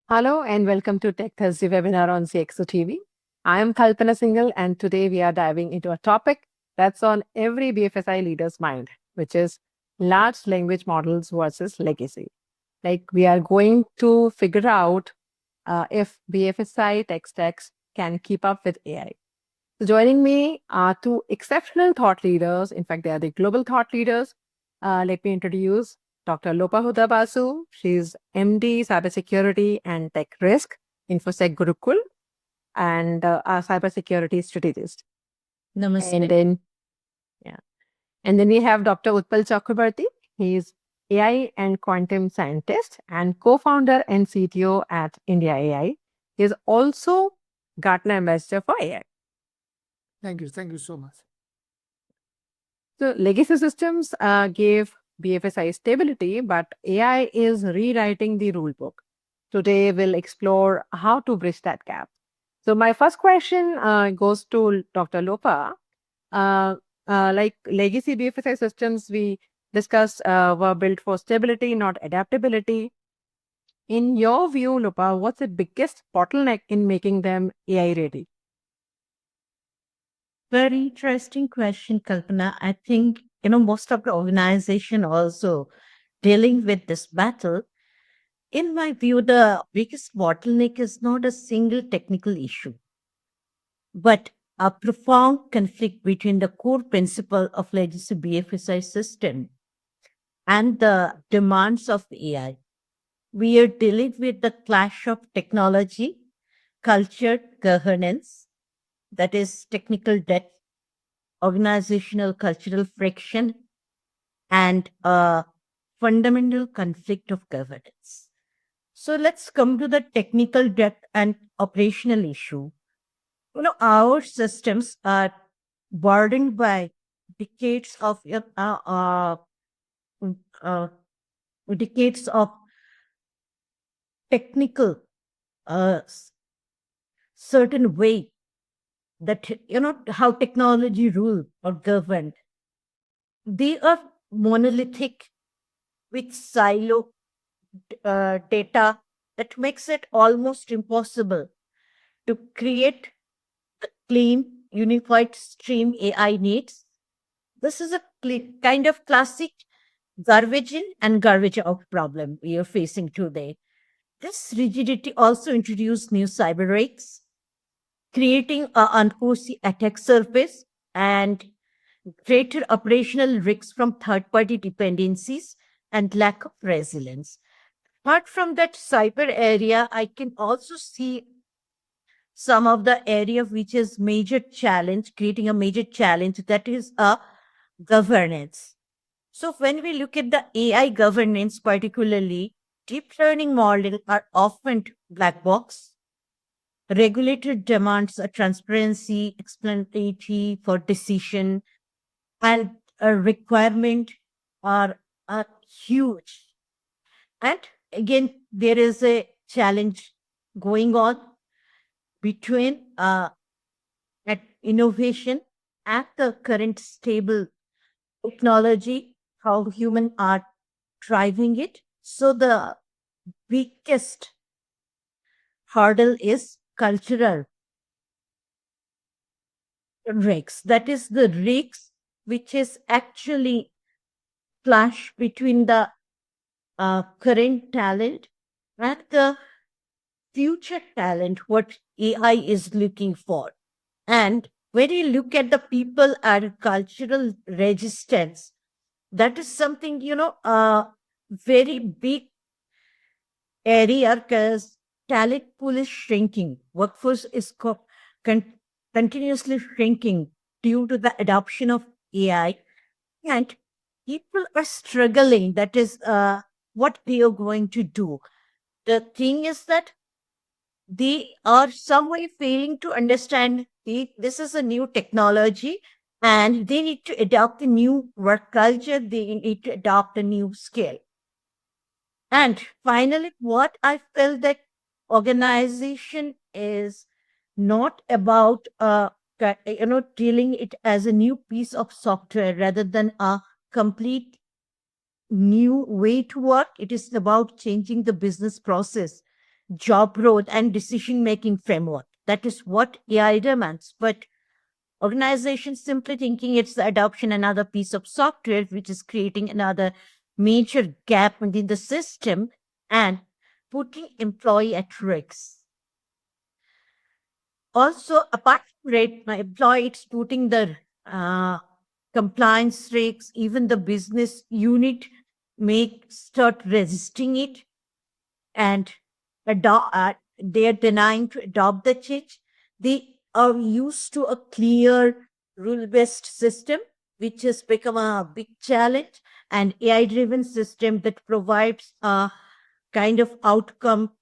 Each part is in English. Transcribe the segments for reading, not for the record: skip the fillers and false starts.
Hello and welcome to Tech Thursday webinar on CXO TV. I am Kalpana Singhal and today we are diving into a topic that's on every BFSI leader's mind, which is large language models versus legacy. Like we are going to figure out if BFSI tech stacks can keep up with AI. So joining me are two exceptional thought leaders. In fact, they are the global thought leaders. Let me introduce Dr. Lopa Basu. She's MD, Cybersecurity and Tech Risk, InfoSec Gurukul, and our Cybersecurity Strategist. And Namaste. then, yeah. And then we have Dr. Utpal Chakraborty. He's AI and quantum scientist and co-founder and CTO at IndiqAI. He is also Gartner ambassador for AI. Thank you. Thank you so much. So legacy systems gave BFSI stability, but AI is rewriting the rule book. Today, we'll explore how to bridge that gap. So my first question goes to Dr. Lopa. Like legacy BFSI systems we discussed were built for stability, not adaptability. In your view, Lopa, what's the biggest bottleneck in making them AI ready? Very interesting question, Kalpana. I think, most of the organization also dealing with this battle. In my view, the biggest bottleneck is not a single technical issue, but a profound conflict between the core principle of legacy BFSI system and the demands of AI. We are dealing with the clash of technology, culture, governance, that is technical debt, organizational cultural friction, and a fundamental conflict of governance. So let's come to the technical debt and operational issue. Our systems are burdened by decades of mm, uh, decades of technical certain way that how technology rule or govern. They are monolithic with silo data that makes it almost impossible to create a clean, unified stream AI needs. This is a kind of classic garbage in and garbage out problem we are facing today. This rigidity also introduced new cyber risks, creating an unforeseen attack surface and greater operational risks from third party dependencies and lack of resilience. Apart from that cyber area, I can also see some of the area which is major challenge, creating a major challenge, that is a governance. So when we look at the AI governance, particularly, deep learning models are often black box. Regulated demands a transparency, explainability for decision, and a requirement are huge. And again, there is a challenge going on between at innovation at the current stable technology, how human are driving it. So the biggest hurdle is cultural risks. That is the risks which is actually clash between the current talent and the future talent, what AI is looking for. And when you look at the people and cultural resistance, that is something, a very big area because talent pool is shrinking. Workforce is continuously shrinking due to the adoption of AI. And people are struggling. That is what they are going to do. The thing is that they are some way failing to understand this is a new technology and they need to adopt a new work culture. They need to adopt a new skill. And finally, what I felt that organization is not about dealing it as a new piece of software rather than a complete new way to work. It is about changing the business process. job role and decision-making framework. That is what AI demands. But organizations simply thinking it's the adoption another piece of software, which is creating another major gap within the system and putting employee at risk. Also, apart from rate, my employee, it's putting the compliance risks, even the business unit may start resisting it and they are denying to adopt the change. They are used to a clear rule-based system, which has become a big challenge, and AI-driven system that provides a kind of outcome.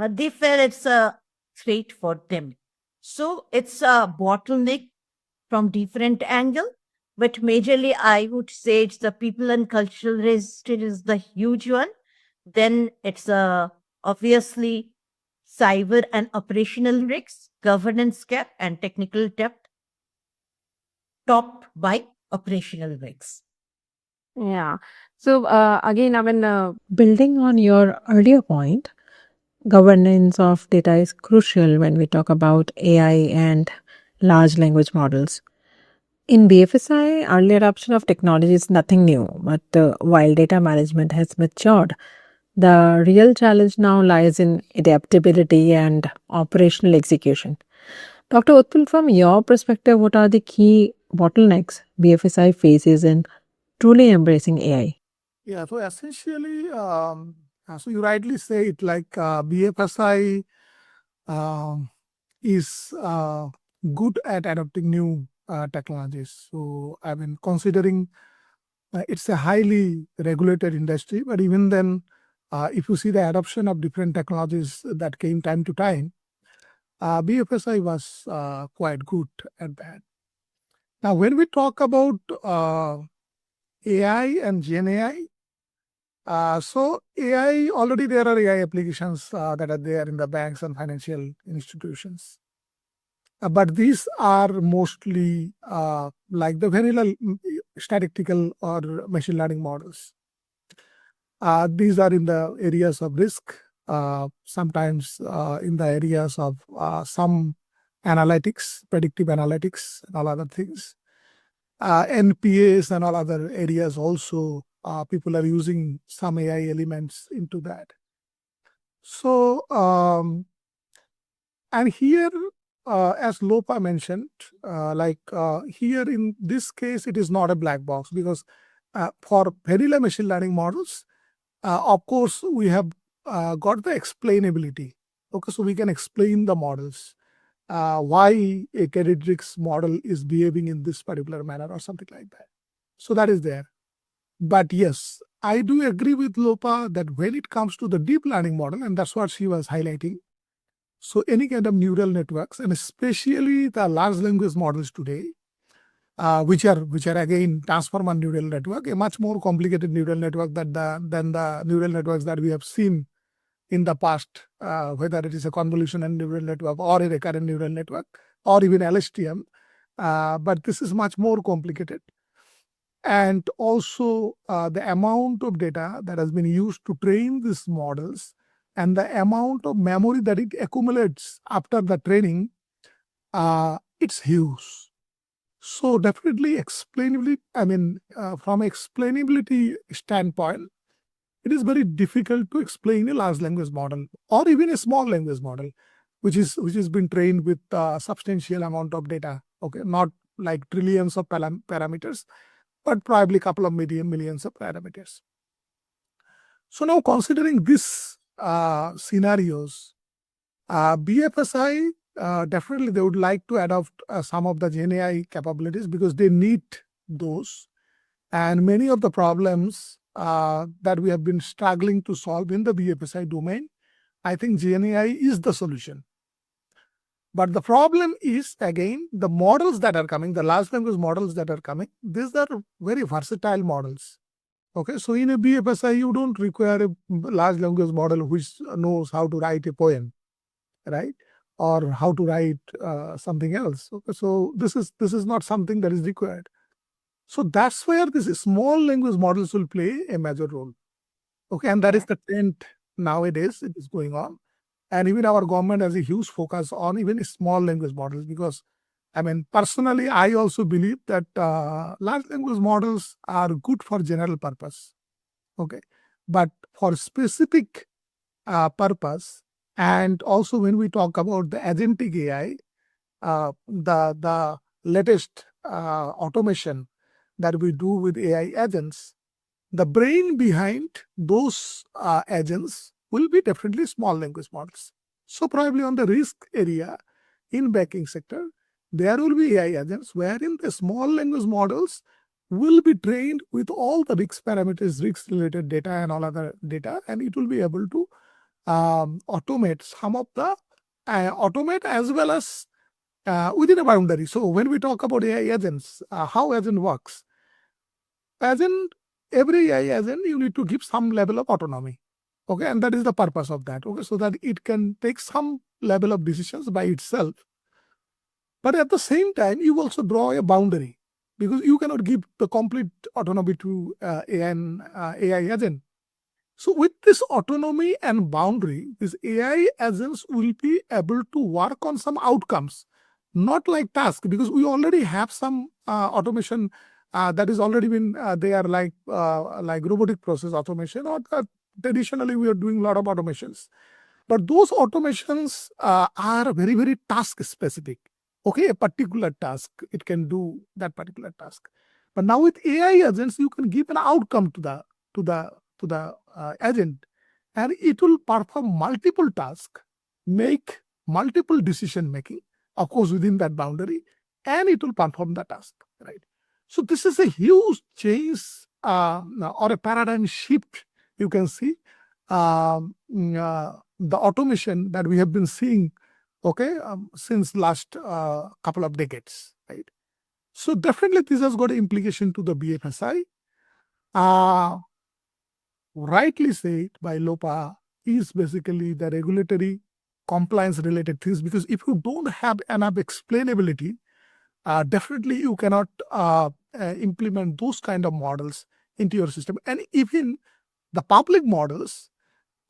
They feel it's a threat for them. So it's a bottleneck from different angle, but majorly I would say it's the people and cultural resistance is the huge one. Then it's obviously cyber and operational risks, governance gap, and technical depth, topped by operational risks. Yeah. So again, I mean, Building on your earlier point, governance of data is crucial when we talk about AI and large language models. In BFSI, early adoption of technology is nothing new, but while data management has matured, the real challenge now lies in adaptability and operational execution. Dr. Utpal, from your perspective, what are the key bottlenecks BFSI faces in truly embracing AI? Yeah, so essentially, so you rightly say it, like BFSI is good at adopting new technologies. So I mean, considering it's a highly regulated industry, but even then, if you see the adoption of different technologies that came time to time, BFSI was quite good at that. Now, when we talk about AI and Gen AI, so AI, already there are AI applications that are there in the banks and financial institutions. But these are mostly like the vanilla statistical or machine learning models. These are in the areas of risk, sometimes in the areas of some analytics, predictive analytics, and all other things. NPAs and all other areas also, people are using some AI elements into that. So, and here, as Lopa mentioned, here in this case, it is not a black box because for vanilla machine learning models, of course, we have got the explainability. Okay, so we can explain the models, why a credit risk model is behaving in this particular manner or something like that. So that is there. But yes, I do agree with Lopa that when it comes to the deep learning model, and that's what she was highlighting, so any kind of neural networks, and especially the large language models today, which are again transformer neural network, a much more complicated neural network than the neural networks that we have seen in the past, whether it is a convolutional neural network or a recurrent neural network or even LSTM. But this is much more complicated. And also the amount of data that has been used to train these models and the amount of memory that it accumulates after the training, it's huge. So definitely explainability, I mean, from explainability standpoint, it is very difficult to explain a large language model or even a small language model, which has been trained with substantial amount of data. Okay, not like trillions of parameters, but probably a couple of millions of parameters. So now considering these scenarios, BFSI definitely they would like to adopt some of the Gen AI capabilities because they need those. And many of the problems that we have been struggling to solve in the BFSI domain, I think Gen AI is the solution. But the problem is, again, the models that are coming, the large language models that are coming, these are very versatile models. Okay, so in a BFSI, you don't require a large language model which knows how to write a poem, right? Or how to write something else. Okay, so this is not something that is required. So that's where these small language models will play a major role. Okay, and that is the trend nowadays. It is going on. And even our government has a huge focus on even small language models, because personally, I also believe that large language models are good for general purpose. Okay. But for specific purpose, and also when we talk about the agentic AI, the latest automation that we do with AI agents, the brain behind those agents will be definitely small language models. So probably on the risk area in banking sector, there will be AI agents wherein the small language models will be trained with all the risk parameters, risk related data and all other data, and it will be able to automate some of the automate as well as within a boundary. So when we talk about AI agents, how agent works, agent, every AI agent, you need to give some level of autonomy. Okay, and that is the purpose of that. Okay, so that it can take some level of decisions by itself. But at the same time, you also draw a boundary, because you cannot give the complete autonomy to AI agent. So with this autonomy and boundary, these AI agents will be able to work on some outcomes, not like task, because we already have some automation that is already been there, like robotic process automation, or traditionally we are doing a lot of automations. But those automations are very, very task specific. Okay, a particular task, it can do that particular task. But now with AI agents, you can give an outcome to the agent, and it will perform multiple tasks, make multiple decision making, of course within that boundary, and it will perform the task, right? So this is a huge change or a paradigm shift, you can see. The automation that we have been seeing, okay, since last couple of decades, right? So definitely this has got an implication to the BFSI. Rightly said by Lopa, is basically the regulatory compliance related things, because if you don't have enough explainability, definitely you cannot implement those kind of models into your system. And even the public models,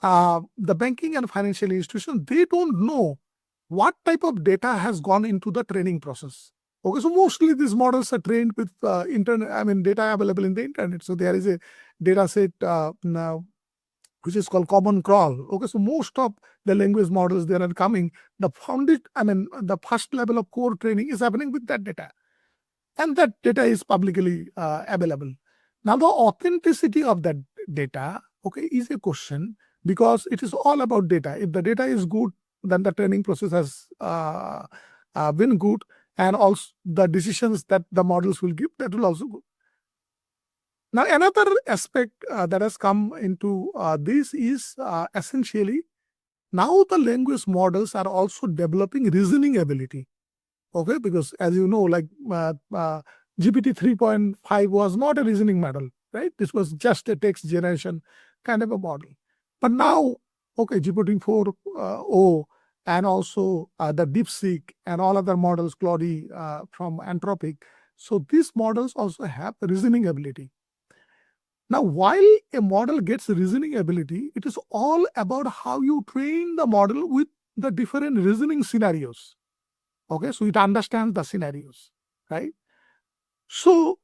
the banking and financial institutions, they don't know what type of data has gone into the training process. Okay, so mostly these models are trained with internet, data available in the internet. So there is a data set now, which is called Common Crawl. Okay, so most of the language models that are coming, the first level of core training is happening with that data, and that data is publicly available. Now, the authenticity of that data, okay, is a question, because it is all about data. If the data is good, then the training process has been good, and also the decisions that the models will give, that will also go. Now, another aspect that has come into this is essentially now the language models are also developing reasoning ability. Okay, because as you know, like GPT 3.5 was not a reasoning model, right? This was just a text generation kind of a model. But now, okay, GPT 4.0 and also the DeepSeek and all other models, Claude from Anthropic. So these models also have reasoning ability. Now, while a model gets reasoning ability, it is all about how you train the model with the different reasoning scenarios. Okay, so it understands the scenarios, right? So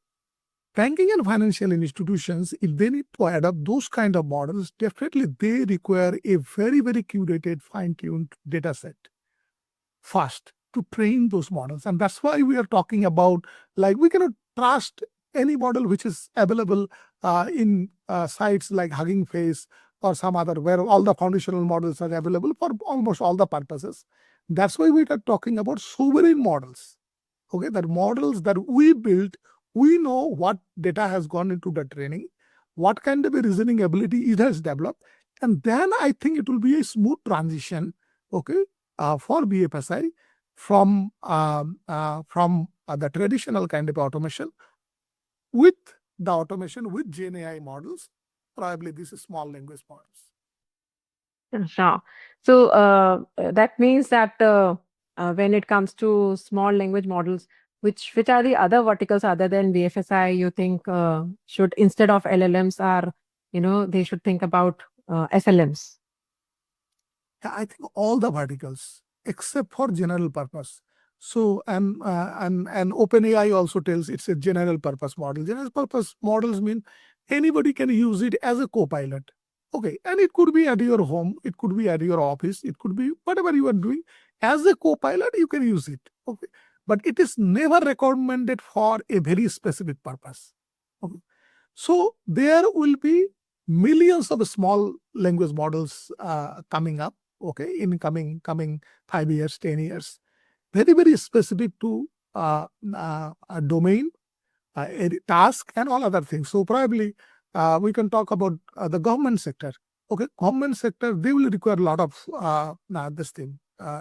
banking and financial institutions, if they need to adopt those kind of models, definitely they require a very, very curated, fine-tuned data set first to train those models. And that's why we are talking about, like, we cannot trust any model which is available in sites like Hugging Face or some other, where all the foundational models are available for almost all the purposes. That's why we are talking about sovereign models. Okay, that models that we build, we know what data has gone into the training, what kind of a reasoning ability it has developed, and then I think it will be a smooth transition, okay, for BFSI from the traditional kind of automation with the automation with Gen AI models, probably this is small language models. Sure. So that means that when it comes to small language models, which are the other verticals other than BFSI, you think should, instead of LLMs, are they should think about SLMs? I think all the verticals except for general purpose. So and OpenAI also tells it's a general purpose model. General purpose models mean anybody can use it as a co-pilot. Okay, and it could be at your home, it could be at your office, it could be whatever you are doing. As a co-pilot, you can use it. Okay, but it is never recommended for a very specific purpose. Okay. So there will be millions of small language models coming up, okay, in coming 5 years, 10 years, very specific to a domain, a task, and all other things. So probably we can talk about the government sector. Okay, government sector, they will require a lot of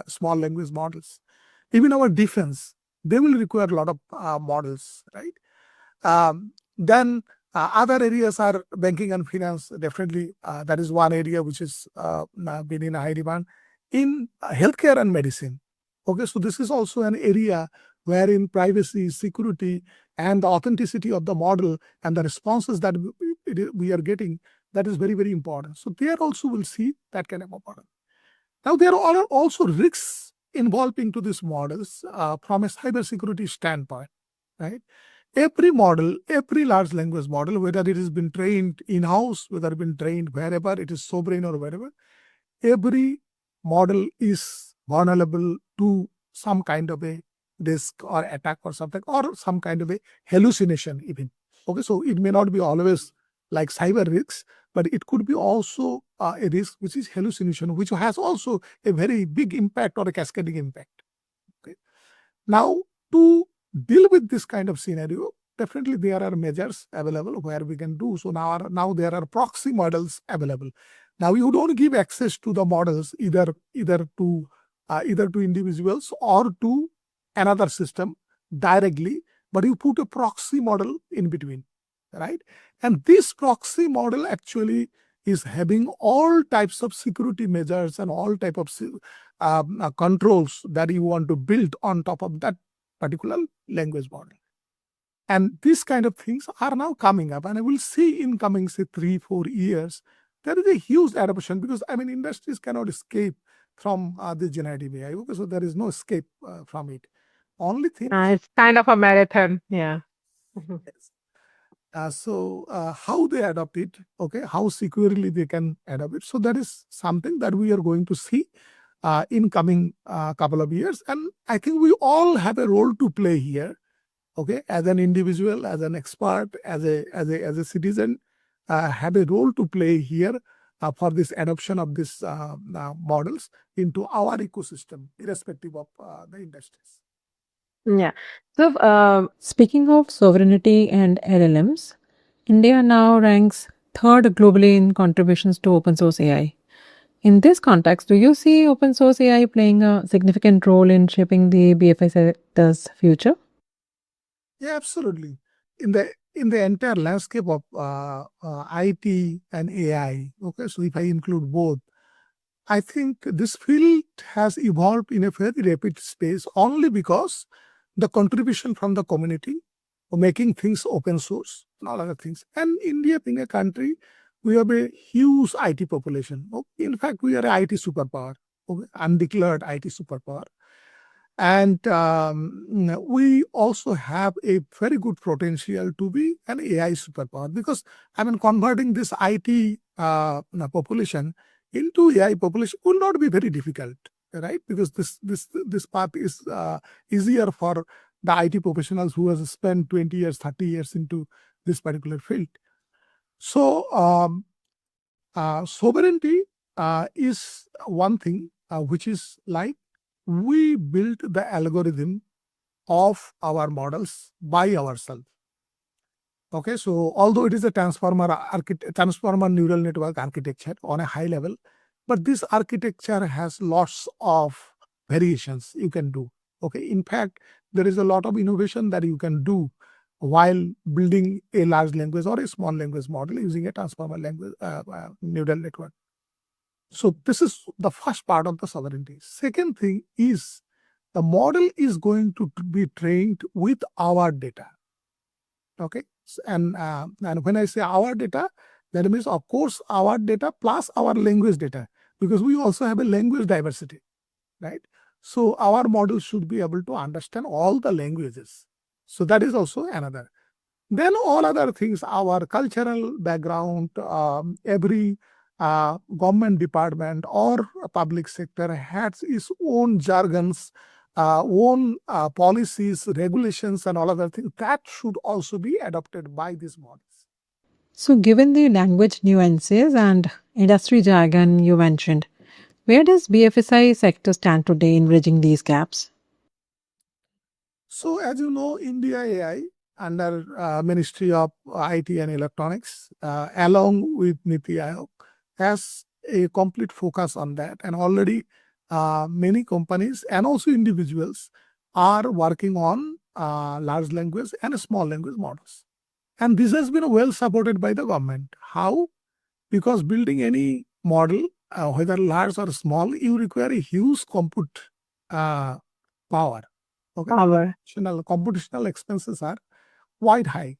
small language models. Even our defense, they will require a lot of models, right? Then other areas are banking and finance. Definitely, that is one area which is been in high demand. In healthcare and medicine, okay, so this is also an area wherein privacy, security, and the authenticity of the model and the responses that we are getting, that is very important. So there also we'll see that kind of a model. Now there are also risks involved into these models from a cybersecurity standpoint, right? Every model, every large language model, whether it has been trained in-house, whether it has been trained wherever, it is sovereign or wherever, every model is vulnerable to some kind of a risk or attack or something, or some kind of a hallucination even. Okay, so it may not be always like cyber risks, but it could be also a risk which is hallucination, which has also a very big impact or a cascading impact. Okay. Now, to deal with this kind of scenario, definitely there are measures available where we can do. So now there are proxy models available. Now you don't give access to the models either to individuals or to another system directly, but you put a proxy model in between, right? And this proxy model actually is having all types of security measures and all type of controls that you want to build on top of that particular language model. And these kind of things are now coming up, and I will see in coming, say, 3-4 years, there is a huge adoption because, industries cannot escape from the generative AI. Okay, so there is no escape from it. Only thing It's kind of a marathon. Yeah. how they adopt it, okay, how securely they can adopt it. So that is something that we are going to see in coming couple of years. And I think we all have a role to play here, okay, as an individual, as an expert, as a citizen, have a role to play here for this adoption of these models into our ecosystem, irrespective of the industries. Yeah. So, Speaking of sovereignty and LLMs, India now ranks third globally in contributions to open source AI. In this context, do you see open source AI playing a significant role in shaping the BFSI sector's future? Yeah, absolutely. In the entire landscape of IT and AI, okay, so if I include both, I think this field has evolved in a very rapid space only because the contribution from the community of making things open source and all other things. And India being a country, we have a huge IT population. In fact, we are an IT superpower, okay, undeclared IT superpower. And we also have a very good potential to be an AI superpower because converting this IT population into AI population will not be very difficult, right? Because this path is easier for the IT professionals who has spent 20 years, 30 years into this particular field. So sovereignty is one thing which is like we built the algorithm of our models by ourselves. Okay, so although it is a transformer neural network architecture on a high level, but this architecture has lots of variations you can do. Okay, in fact, there is a lot of innovation that you can do while building a large language or a small language model using a transformer language neural network. So this is the first part of the sovereignty. Second thing is the model is going to be trained with our data. Okay, and when I say our data, that means of course our data plus our language data, because we also have a language diversity, right? So our model should be able to understand all the languages. So that is also another. Then all other things, our cultural background, every government department or public sector has its own jargons, own policies, regulations, and all other things. That should also be adopted by these models. So, given the language nuances and industry jargon you mentioned, where does BFSI sector stand today in bridging these gaps? So, as you know, IndiqAI under Ministry of IT and Electronics, along with Niti Aayog, has a complete focus on that. And already many companies and also individuals are working on large language and small language models. And this has been well supported by the government. How? Because building any model, whether large or small, you require a huge compute power. Okay. Power. Computational expenses are quite high.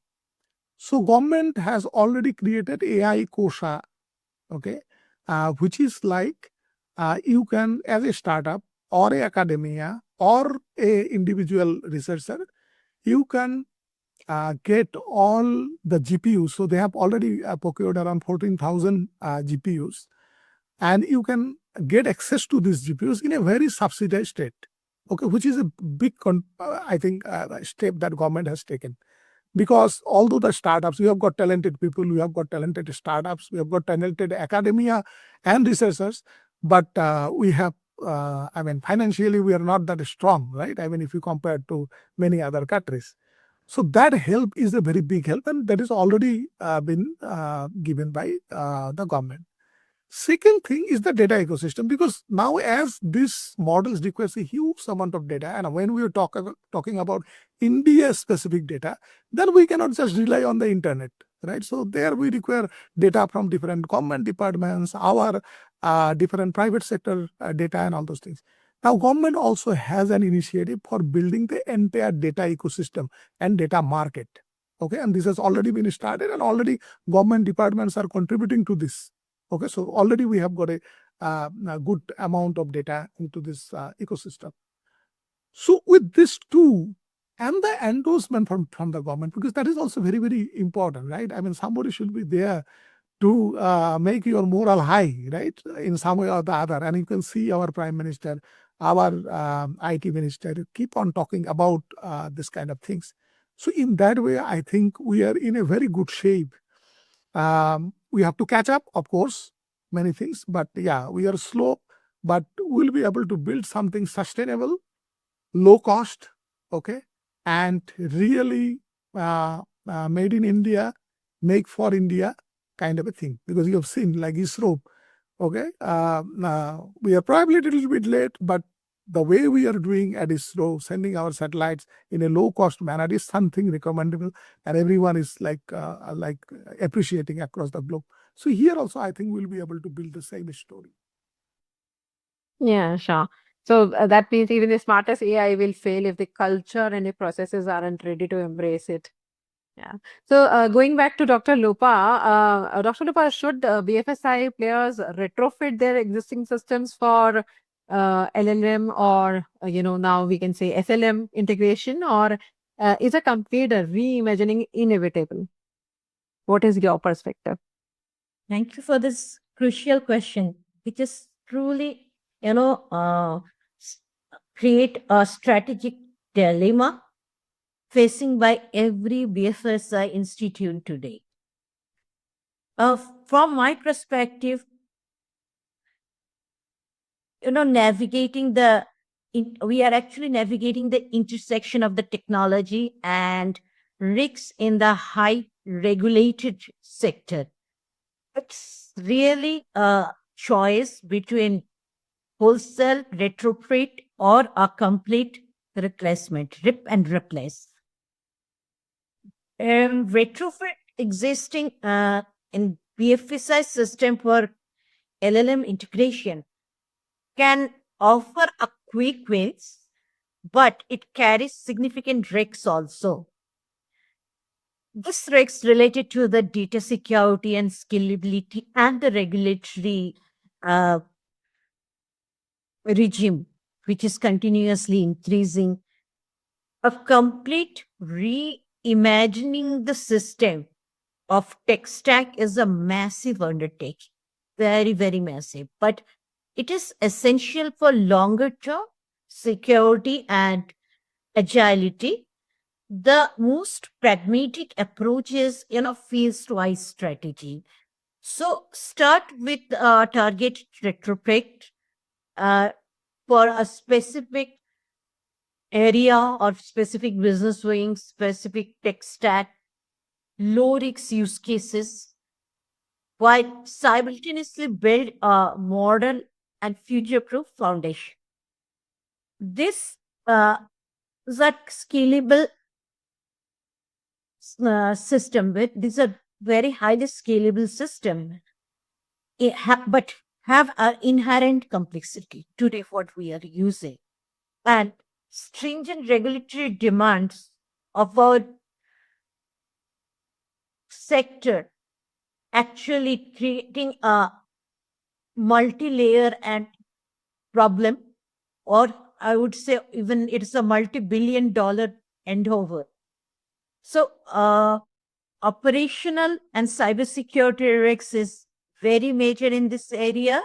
So government has already created AI Kosha, okay, which is like you can, as a startup or a academia or a individual researcher, you can get all the GPUs. So they have already procured around 14,000 GPUs, and you can get access to these GPUs in a very subsidized state. Okay, which is a big, I think, step that government has taken. Because although the startups, we have got talented people, we have got talented startups, we have got talented academia and researchers, but we have, financially, we are not that strong, right? I mean, if you compare to many other countries. So that help is a very big help, and that is already been given by the government. Second thing is the data ecosystem, because now as these models requires a huge amount of data, and when we are talking about India specific data, then we cannot just rely on the internet, right? So there we require data from different government departments, our different private sector data and all those things. Now government also has an initiative for building the entire data ecosystem and data market. Okay, and this has already been started, and already government departments are contributing to this. Okay, so already we have got a good amount of data into this ecosystem. So with this too, and the endorsement from the government, because that is also very, very important, right? I mean, somebody should be there to make your moral high, right? In some way or the other. And you can see our Prime Minister, our IT Minister keep on talking about this kind of things. So in that way, I think we are in a very good shape. We have to catch up, of course, many things, but yeah, we are slow, but we'll be able to build something sustainable, low cost, okay, and really made in India, make for India kind of a thing. Because you have seen like ISRO, okay, we are probably a little bit late, but the way we are doing at ISRO, sending our satellites in a low cost manner is something recommendable, and everyone is like appreciating across the globe. So here also, I think we'll be able to build the same story. Yeah, sure. So that means even the smartest AI will fail if the culture and the processes aren't ready to embrace it. Yeah. So going back to Dr. Lopa, Dr. Lopa, should BFSI players retrofit their existing systems for LLM or, now we can say SLM integration, or is a complete reimagining inevitable? What is your perspective? Thank you for this crucial question, which is truly, create a strategic dilemma facing by every BFSI institute today. From my perspective, navigating we are actually navigating the intersection of the technology and risks in the high regulated sector. It's really a choice between wholesale retrofit or a complete replacement, rip and replace. Retrofit existing in BFSI system for LLM integration can offer a quick wins, but it carries significant risks also. This risks related to the data security and scalability and the regulatory regime, which is continuously increasing, a complete reimagining the system of tech stack is a massive undertaking, very, very massive. But it is essential for longer term security and agility. The most pragmatic approach is, phase-wise strategy. So start with target retrofit uh, for a specific area or specific business wing, specific tech stack, low risk use cases, while simultaneously build a modern and future proof foundation. This is a scalable system. This is a very highly scalable system, but have an inherent complexity today what we are using. And stringent regulatory demands of our sector actually creating a multi-layer and problem, or I would say even it's a multi-billion-dollar endeavor. So operational and cybersecurity risks is very major in this area.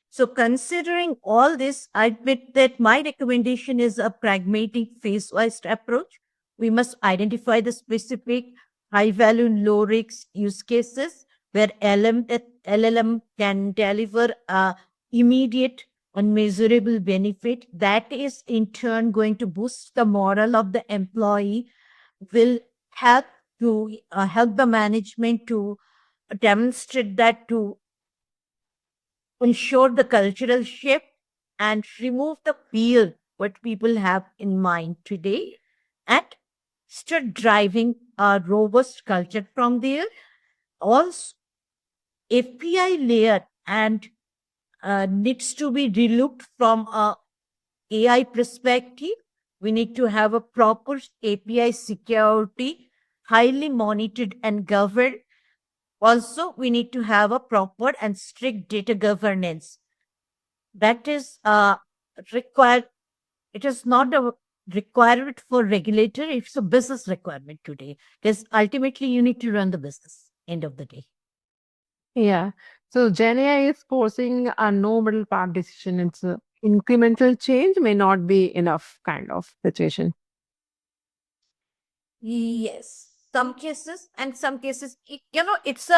So considering all this, I admit that my recommendation is a pragmatic phase-wise approach. We must identify the specific high-value, low-risk use cases where LLM can deliver a immediate and measurable benefit that is in turn going to boost the morale of the employee, will help to help the management to demonstrate that, to ensure the cultural shift and remove the fear what people have in mind today, and start driving a robust culture from there. Also, API layer and needs to be relooked from a AI perspective. We need to have a proper API security, highly monitored and governed. Also, we need to have a proper and strict data governance. That is required. It is not a requirement for regulator. It's a business requirement today, because ultimately you need to run the business end of the day. Yeah. So Gen AI is forcing a no middle path decision. It's a incremental change may not be enough kind of situation. Yes, some cases, and some cases, it's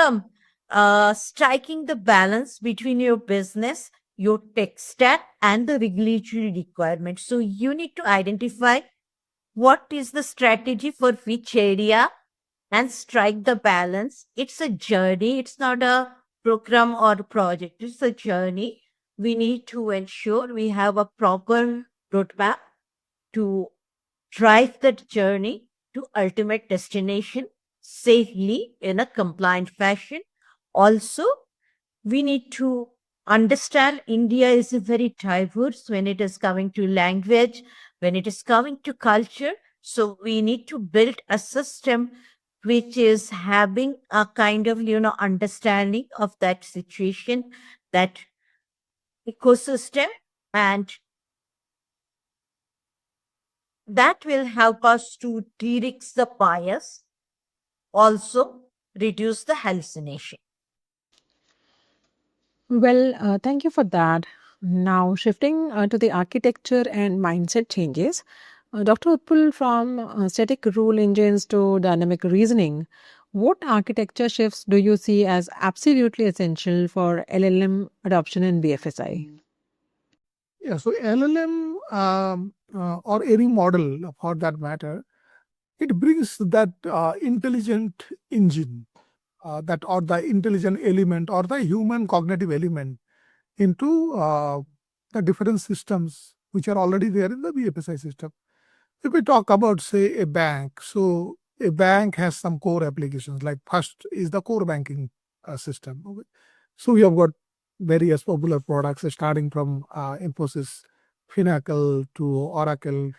striking the balance between your business, your tech stack, and the regulatory requirements. So you need to identify what is the strategy for which area and strike the balance. It's a journey. It's not a program or a project. It's a journey. We need to ensure we have a proper roadmap to drive that journey to ultimate destination safely in a compliant fashion. Also, we need to understand India is a very diverse when it is coming to language, when it is coming to culture. So we need to build a system which is having a kind of understanding of that situation, that ecosystem, and that will help us to de-risk the bias, also reduce the hallucination. Well, thank you for that. Now, shifting to the architecture and mindset changes, Dr. Utpal, from static rule engines to dynamic reasoning, what architecture shifts do you see as absolutely essential for LLM adoption in BFSI? Yeah, so LLM or any model for that matter, it brings that intelligent engine, that or the intelligent element or the human cognitive element into the different systems which are already there in the BFSI system. If we talk about, say, a bank, so a bank has some core applications. Like first is the core banking system. Okay. So we have got various popular products starting from Infosys, Finacle to Oracle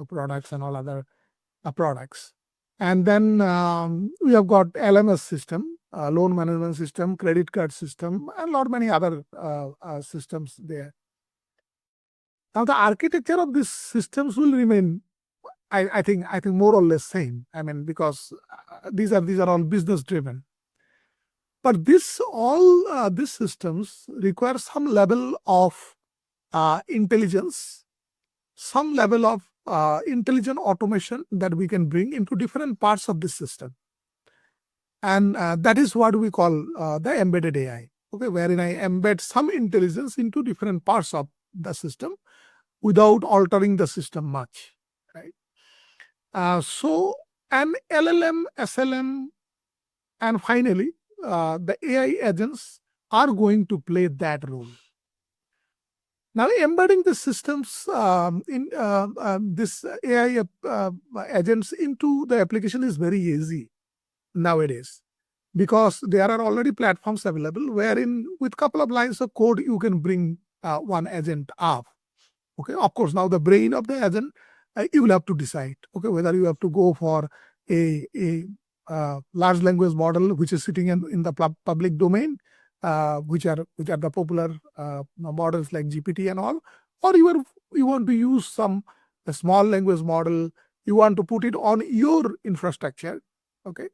products and all other products. And then we have got LMS system, loan management system, credit card system, and lot many other systems there. Now the architecture of these systems will remain, I think more or less same. I mean, because these are all business driven. But these systems require some level of intelligence, some level of intelligent automation that we can bring into different parts of the system. And that is what we call the embedded AI, okay, wherein I embed some intelligence into different parts of the system without altering the system much, right? So an LLM, SLM, and finally, the AI agents are going to play that role. Now, embedding the systems in this AI agents into the application is very easy nowadays, because there are already platforms available wherein with couple of lines of code you can bring one agent up. Okay, of course, now the brain of the agent you will have to decide, okay, whether you have to go for a large language model which is sitting in the public domain, which are the popular models like GPT and all, or you want to use a small language model, you want to put it on your infrastructure, okay,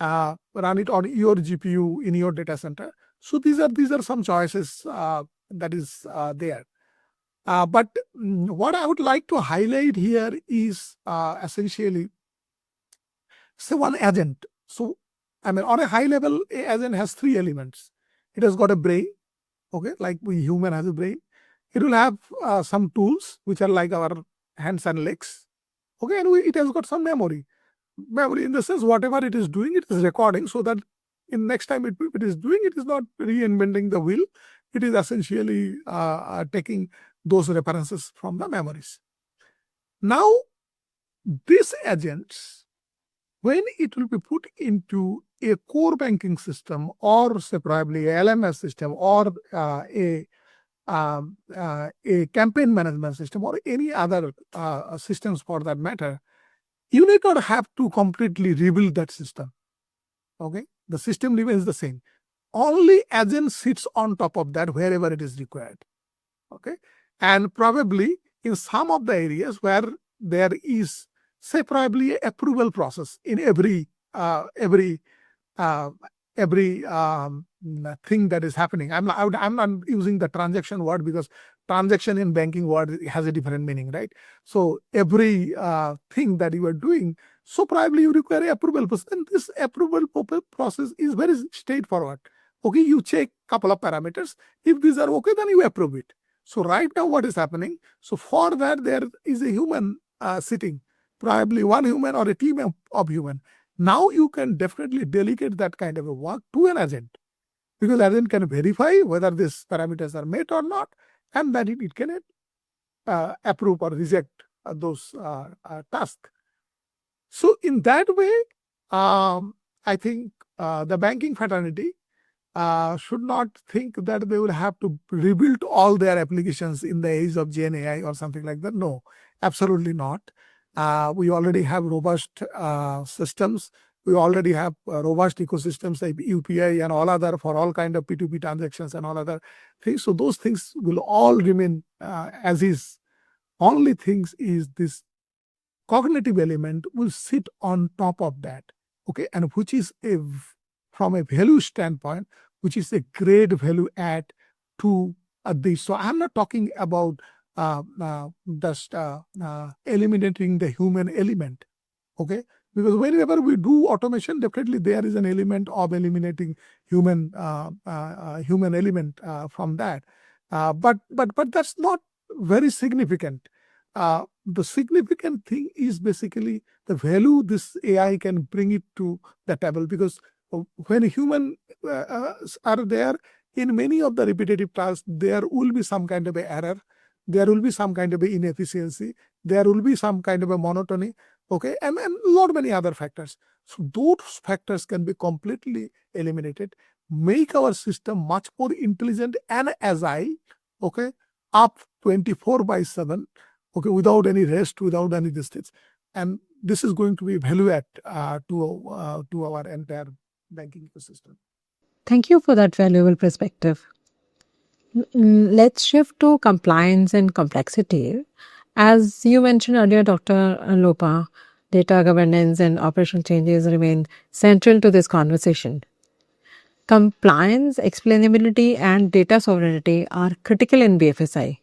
run it on your GPU in your data center. So these are some choices that is there. But what I would like to highlight here is essentially, say, one agent. So, I mean, on a high level, an agent has three elements. It has got a brain, okay, like we human has a brain. It will have some tools which are like our hands and legs, okay, and it has got some memory. Memory in the sense, whatever it is doing, it is recording, so that in next time it is doing, it is not reinventing the wheel. It is essentially taking those references from the memories. Now, these agents, when it will be put into a core banking system, or say probably a LMS system, or a campaign management system, or any other systems for that matter, you need not have to completely rebuild that system. Okay, the system remains the same. Only agent sits on top of that wherever it is required. Okay, and probably in some of the areas where there is, say, probably a approval process in every thing that is happening. I'm not using the transaction word, because transaction in banking word has a different meaning, right? So every thing that you are doing, so probably you require an approval process, and this approval process is very straightforward. Okay, you check couple of parameters. If these are okay, then you approve it. So right now, what is happening? So for that, there is a human sitting, probably one human or a team of human. Now you can definitely delegate that kind of a work to an agent, because agent can verify whether these parameters are met or not, and then it can approve or reject those tasks. So in that way, I think the banking fraternity should not think that they will have to rebuild all their applications in the age of Gen AI or something like that. No, absolutely not. We already have robust systems. We already have robust ecosystems like UPI and all other for all kind of P2P transactions and all other things. So those things will all remain as is. Only things is this cognitive element will sit on top of that, okay, and which is from a value standpoint, which is a great value add to this. So I'm not talking about just eliminating the human element, okay, because whenever we do automation, definitely there is an element of eliminating human element from that, but that's not very significant. The significant thing is basically the value this AI can bring it to the table, because when human are there in many of the repetitive tasks, there will be some kind of an error, there will be some kind of an inefficiency, there will be some kind of a monotony, okay, and a lot many other factors. So those factors can be completely eliminated, make our system much more intelligent and agile, okay, up 24/7, okay, without any rest, without any distance. And this is going to be value add to our entire banking ecosystem. Thank you for that valuable perspective. Let's shift to compliance and complexity. As you mentioned earlier, Dr. Lopa, data governance and operational changes remain central to this conversation. Compliance, explainability, and data sovereignty are critical in BFSI.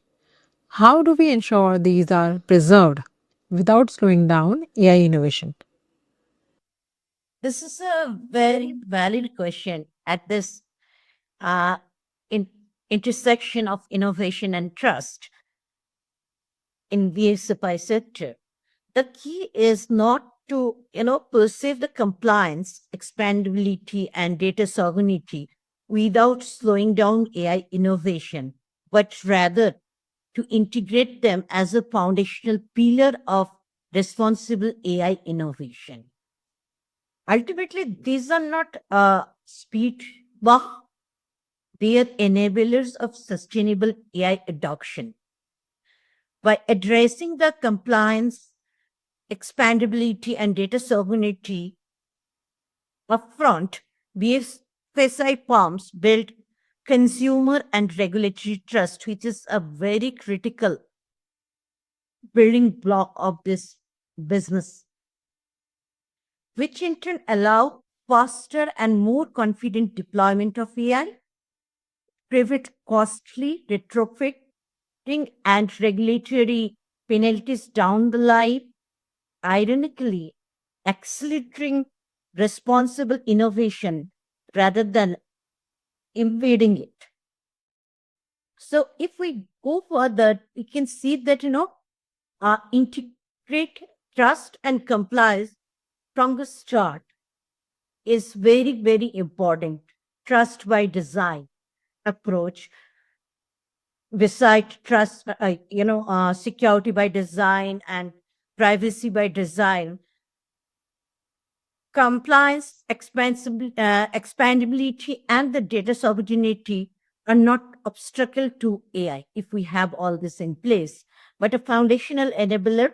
How do we ensure these are preserved without slowing down AI innovation? This is a very valid question at this uh, in, intersection of innovation and trust in BFSI sector. The key is not to perceive the compliance, expandability, and data sovereignty without slowing down AI innovation, but rather to integrate them as a foundational pillar of responsible AI innovation. Ultimately, these are not speed bump, they are enablers of sustainable AI adoption. By addressing the compliance, expandability, and data sovereignty upfront, BFSI firms build consumer and regulatory trust, which is a very critical building block of this business, which in turn allow faster and more confident deployment of AI, prevent costly retrofitting and regulatory penalties down the line, ironically accelerating responsible innovation rather than impeding it. So if we go further, we can see that integrate trust and compliance from the start is very, very important. Trust by design approach, beside trust, security by design and privacy by design, compliance, expandability, and the data sovereignty are not obstacle to AI if we have all this in place, but a foundational enabler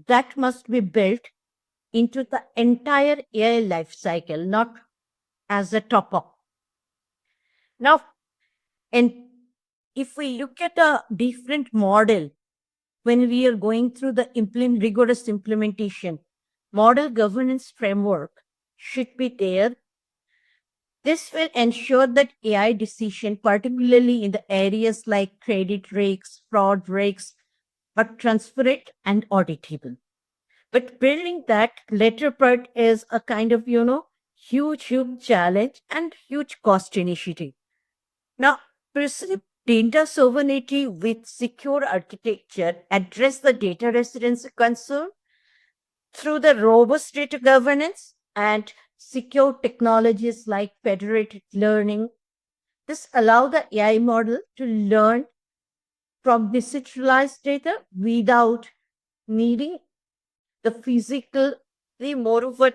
that must be built into the entire AI life cycle, not as a top up. Now, and if we look at a different model, when we are going through the rigorous implementation, model governance framework should be there. This will ensure that AI decision, particularly in the areas like credit risks, fraud risks, are transparent and auditable. But building that latter part is a kind of, huge, huge challenge and huge cost initiative. Now, preserve data sovereignty with secure architecture, address the data residency concern through the robust data governance and secure technologies like federated learning. This allow the AI model to learn from decentralized data without needing the physical, moreover,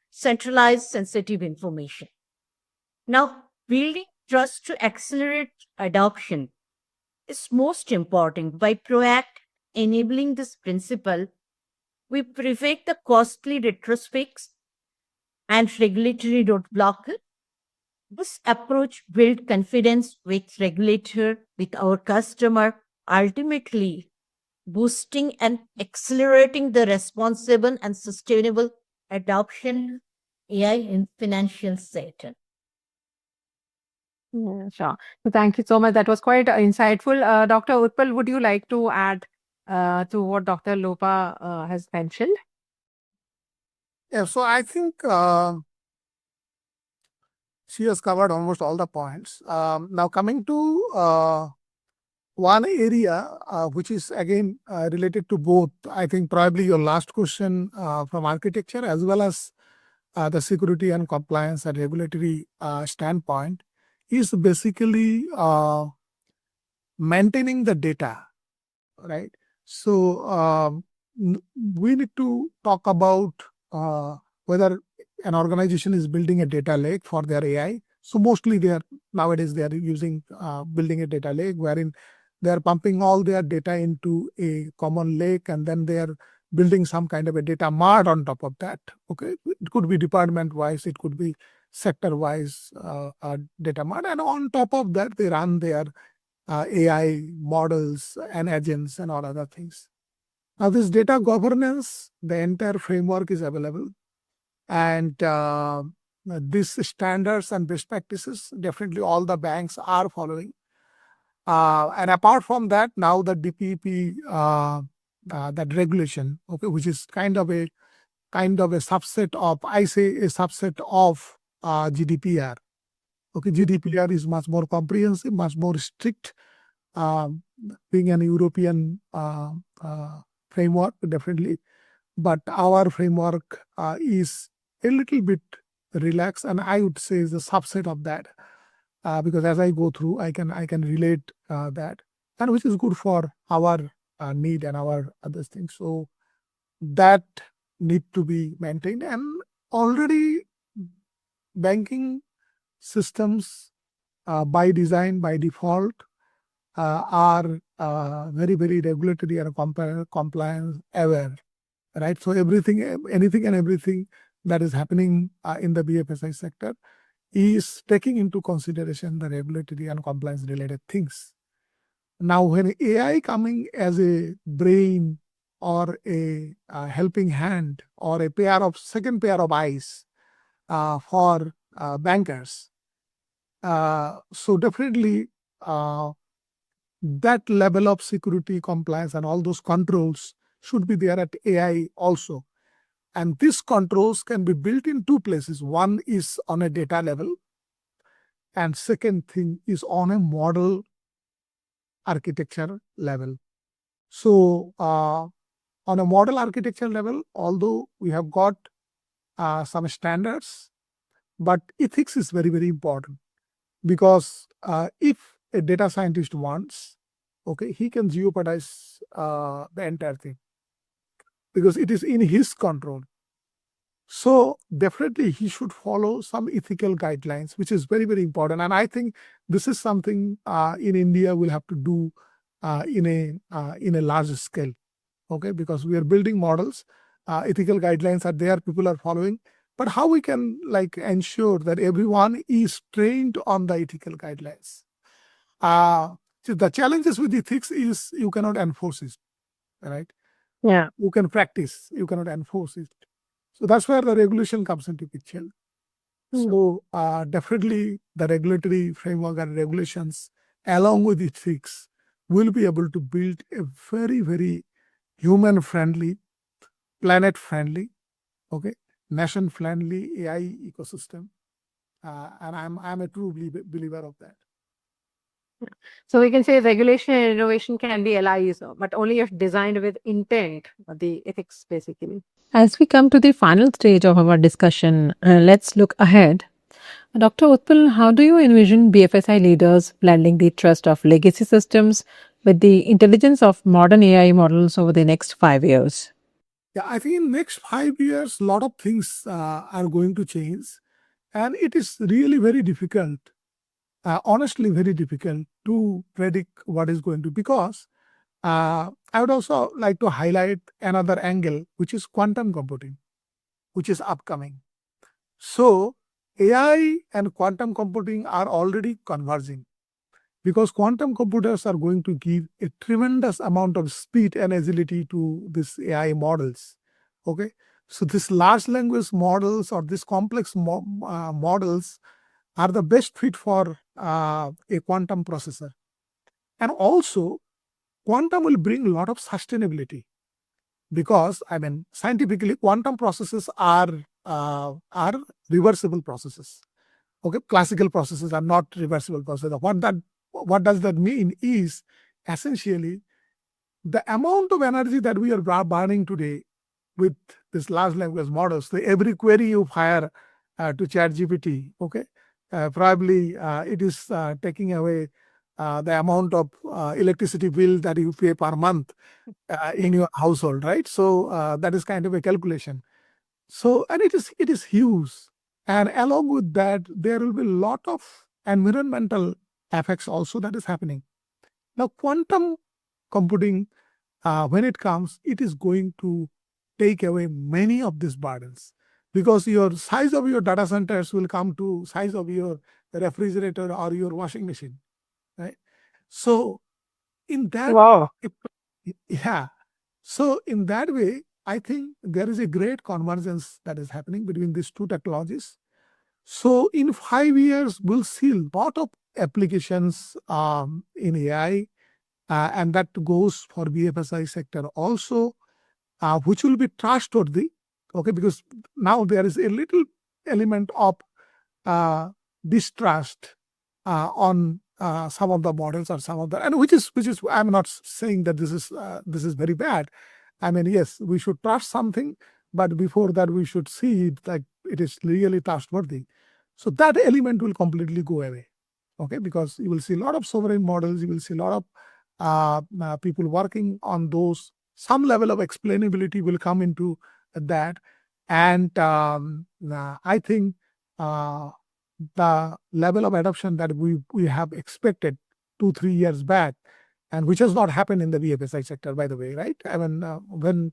centralized sensitive information. Now, building trust to accelerate adoption is most important. By proactive enabling this principle, we prevent the costly retrospects and regulatory roadblock. This approach builds confidence with regulator, with our customer, ultimately boosting and accelerating the responsible and sustainable adoption AI in financial sector. Yeah, sure. So thank you so much. That was quite insightful. Dr. Utpal, would you like to add to what Dr. Lopa has mentioned? Yeah, so I think she has covered almost all the points. Now coming to one area which is again related to both, I think probably your last question from architecture as well as the security and compliance and regulatory standpoint is basically maintaining the data, right? So we need to talk about whether an organization is building a data lake for their AI. So mostly nowadays they are using building a data lake wherein they are pumping all their data into a common lake and then they are building some kind of a data mart on top of that. Okay, it could be department wise, it could be sector-wise data mart. And on top of that, they run their AI models and agents and all other things. Now, this data governance, the entire framework is available. And these standards and best practices, definitely all the banks are following. And apart from that, now the DPP, that regulation, okay, which is kind of a subset of, I say, a subset of GDPR. Okay, GDPR is much more comprehensive, much more strict, being an European framework, definitely. But our framework is a little bit relaxed, and I would say is a subset of that. Because as I go through, I can relate that, and which is good for our need and our other things. So that need to be maintained, and already banking systems by design, by default, are very, very regulatory and compliance aware, right? So anything and everything that is happening in the BFSI sector is taking into consideration the regulatory and compliance related things. Now, when AI coming as a brain or a helping hand or a second pair of eyes for bankers, so definitely that level of security, compliance, and all those controls should be there at AI also. And these controls can be built in two places. One is on a data level, and second thing is on a model architecture level. So on a model architecture level, although we have got some standards, but ethics is very, very important, because if a data scientist wants, okay, he can jeopardize the entire thing because it is in his control. So definitely he should follow some ethical guidelines, which is very, very important. And I think this is something in India we'll have to do in a large scale, okay? Because we are building models, ethical guidelines are there, people are following. But how we can ensure that everyone is trained on the ethical guidelines? So the challenges with ethics is you cannot enforce it, right? Yeah. You can practice, you cannot enforce it. So that's where the regulation comes into picture. So definitely the regulatory framework and regulations along with ethics will be able to build a very, very human-friendly, planet-friendly, okay, nation-friendly AI ecosystem. And I'm a true believer of that. So we can say regulation and innovation can be allies, but only if designed with intent, the ethics basically. As we come to the final stage of our discussion, let's look ahead. Dr. Utpal, how do you envision BFSI leaders blending the trust of legacy systems with the intelligence of modern AI models over the next 5 years? Yeah, I think in next 5 years, a lot of things are going to change. And it is really very difficult, honestly very difficult to predict what is going to, because I would also like to highlight another angle, which is quantum computing, which is upcoming. So AI and quantum computing are already converging, because quantum computers are going to give a tremendous amount of speed and agility to these AI models. Okay, so these large language models or these complex models are the best fit for a quantum processor. And also, quantum will bring a lot of sustainability, because scientifically, quantum processes are reversible processes. Okay, classical processes are not reversible processes. What does that mean is essentially the amount of energy that we are burning today with this large language models. So every query you fire to ChatGPT, okay, probably it is taking away the amount of electricity bill that you pay per month in your household, right? So that is kind of a calculation. So, and it is huge. And along with that, there will be a lot of environmental effects also that is happening. Now, quantum computing, when it comes, it is going to take away many of these burdens, because your size of your data centers will come to size of your refrigerator or your washing machine, right? So in that, Wow. yeah. So in that way, I think there is a great convergence that is happening between these two technologies. So in 5 years, we'll see a lot of applications in AI, and that goes for BFSI sector also, which will be trustworthy. Okay, because now there is a little element of distrust on some of the models or some of the, and which is I'm not saying that this is very bad. I mean, yes, we should trust something, but before that we should see it like it is really trustworthy. So that element will completely go away. Okay, because you will see a lot of sovereign models, you will see a lot of people working on those. Some level of explainability will come into that, and I think the level of adoption that we have expected 2-3 years back, and which has not happened in the BFSI sector, by the way, right? I mean, when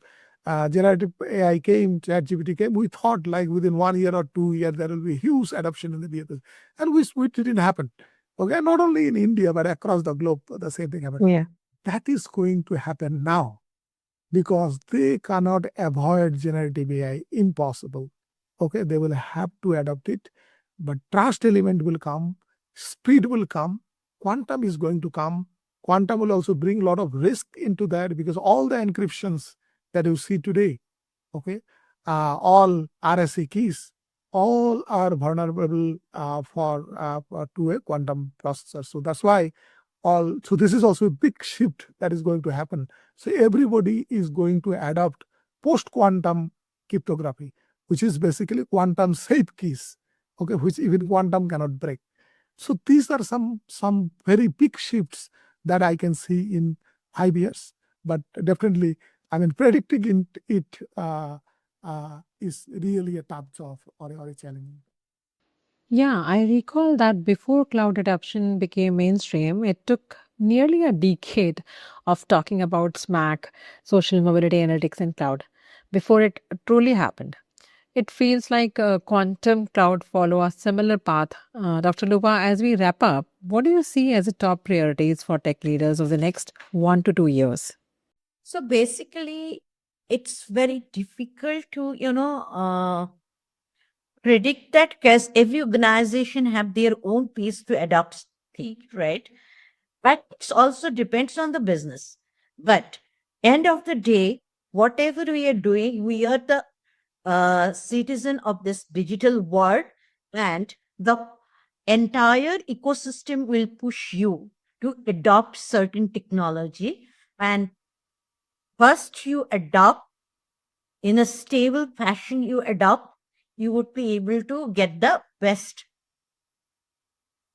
generative AI came, ChatGPT came, we thought like within 1 year or 2 years there will be huge adoption in the BFSI, and which didn't happen. Okay, not only in India but across the globe, the same thing happened. Yeah. That is going to happen now because they cannot avoid generative AI. Impossible. Okay, they will have to adopt it, but trust element will come, speed will come, quantum is going to come. Quantum will also bring a lot of risk into that because all the encryptions that you see today, okay, all RSA keys, all are vulnerable to a quantum processor. So that's why so this is also a big shift that is going to happen. So everybody is going to adopt post-quantum cryptography, which is basically quantum safe keys, okay, which even quantum cannot break. So these are some very big shifts that I can see in 5 years. But definitely, I mean, predicting it is really a tough job or a challenge. Yeah, I recall that before cloud adoption became mainstream, it took nearly a decade of talking about SMAC, social mobility analytics in cloud, before it truly happened. It feels like quantum cloud follow a similar path. Dr. Lopa, as we wrap up, what do you see as the top priorities for tech leaders of the next 1 to 2 years? So basically, it's very difficult to, predict that because every organization have their own pace to adopt things, right? But it also depends on the business. But end of the day, whatever we are doing, we are the citizen of this digital world, and the entire ecosystem will push you to adopt certain technology. And first you adopt in a stable fashion, you adopt, you would be able to get the best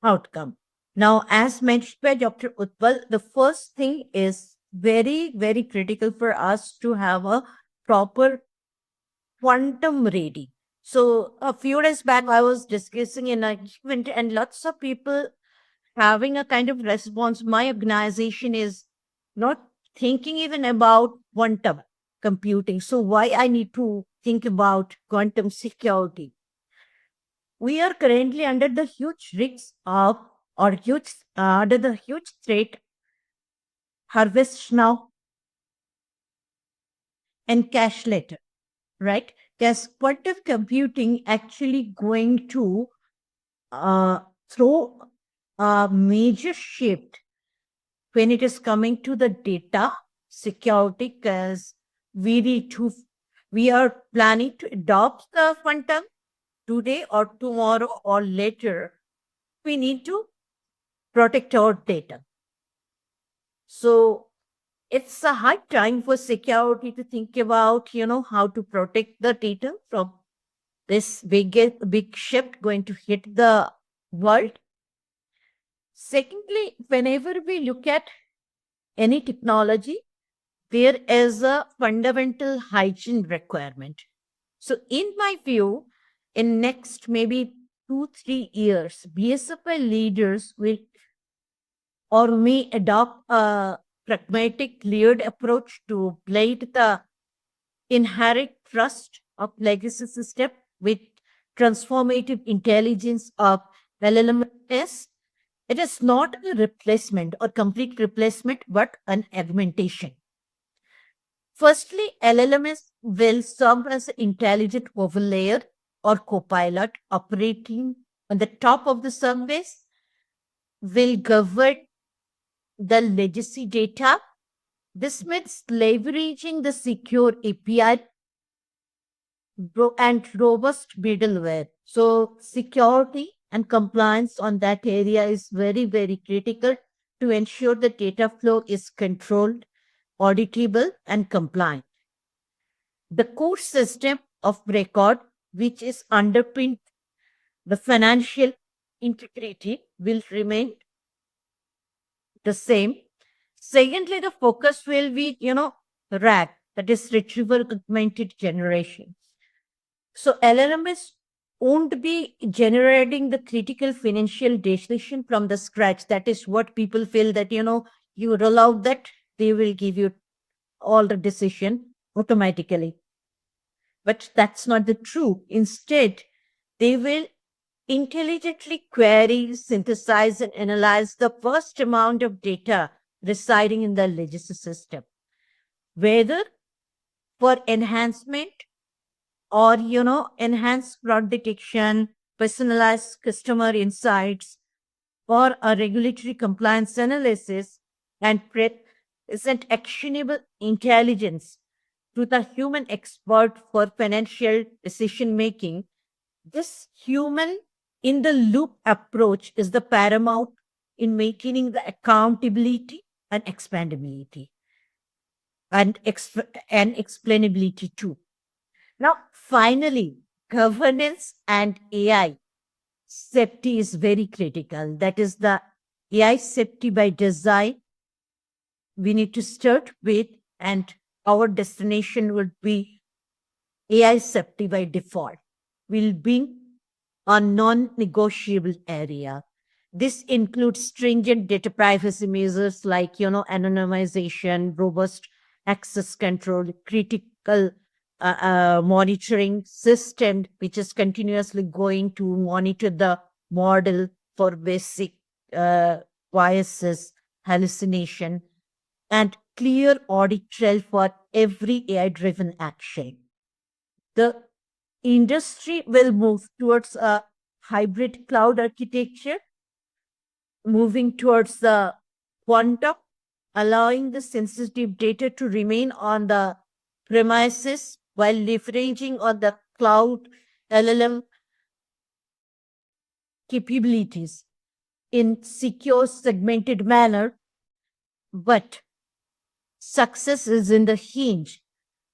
outcome. Now, as mentioned by Dr. Utpal, the first thing is very, very critical for us to have a proper quantum ready. So a few days back, I was discussing in a event, and lots of people having a kind of response. My organization is not thinking even about quantum computing. So why I need to think about quantum security? We are currently under the huge risk of, or huge under the huge threat, harvest now and cash later, right? Because quantum computing actually going to throw a major shift when it is coming to the data security, because we are planning to adopt the quantum today or tomorrow or later. We need to protect our data. So it's a high time for security to think about, how to protect the data from this big shift going to hit the world. Secondly, whenever we look at any technology, there is a fundamental hygiene requirement. So in my view, in next maybe 2-3 years, BSFI leaders will or may adopt a pragmatic layered approach to blade the inherent trust of legacy system with transformative intelligence of LLMs, it is not a replacement or complete replacement, but an augmentation. Firstly, LLMs will serve as an intelligent overlayer or copilot operating on the top of the surface, will govern the legacy data. This means leveraging the secure API and robust middleware. So security and compliance on that area is very, very critical to ensure the data flow is controlled, auditable, and compliant. The core system of record, which is underpinned the financial integrity, will remain the same. Secondly, the focus will be, RAG, that is retrieval augmented generation. So LLMs won't be generating the critical financial decision from the scratch. That is what people feel that, you roll out that, they will give you all the decision automatically. But that's not the true. Instead, they will intelligently query, synthesize, and analyze the vast amount of data residing in the legacy system, whether for enhancement or, enhanced fraud detection, personalized customer insights, or a regulatory compliance analysis, and present actionable intelligence to the human expert for financial decision making. This human in the loop approach is the paramount in maintaining the accountability and expandability and explainability too. Now, finally, governance and AI safety is very critical. That is the AI safety by design. We need to start with, and our destination would be AI safety by default will be a non-negotiable area. This includes stringent data privacy measures like, anonymization, robust access control, critical monitoring system, which is continuously going to monitor the model for basic biases, hallucination, and clear audit trail for every AI-driven action. The industry will move towards a hybrid cloud architecture, moving towards the quantum, allowing the sensitive data to remain on the premises while leveraging on the cloud LLM capabilities in secure, segmented manner. But success is in the hinge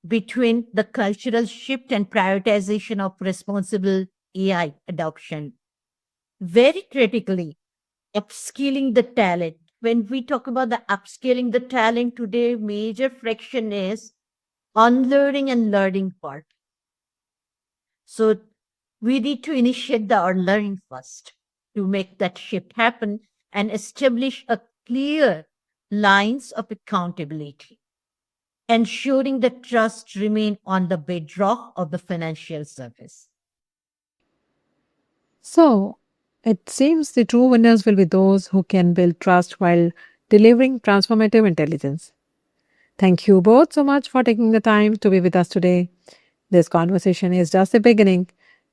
between the cultural shift and prioritization of responsible AI adoption. Very critically, upskilling the talent. When we talk about the upscaling the talent today, major friction is unlearning and learning part. So we need to initiate the unlearning first to make that shift happen and establish a clear lines of accountability, ensuring that trust remain on the bedrock of the financial service. So, it seems the true winners will be those who can build trust while delivering transformative intelligence. Thank you both so much for taking the time to be with us today. This conversation is just the beginning.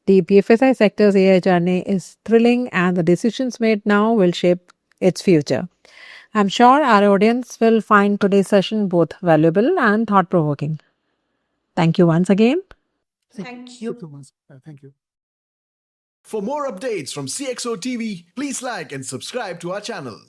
The BFSI sector's AI journey is thrilling, and the decisions made now will shape its future. I'm sure our audience will find today's session both valuable and thought-provoking. Thank you once again. Thank you. Thank you. For more updates from CXO TV, please like and subscribe to our channel.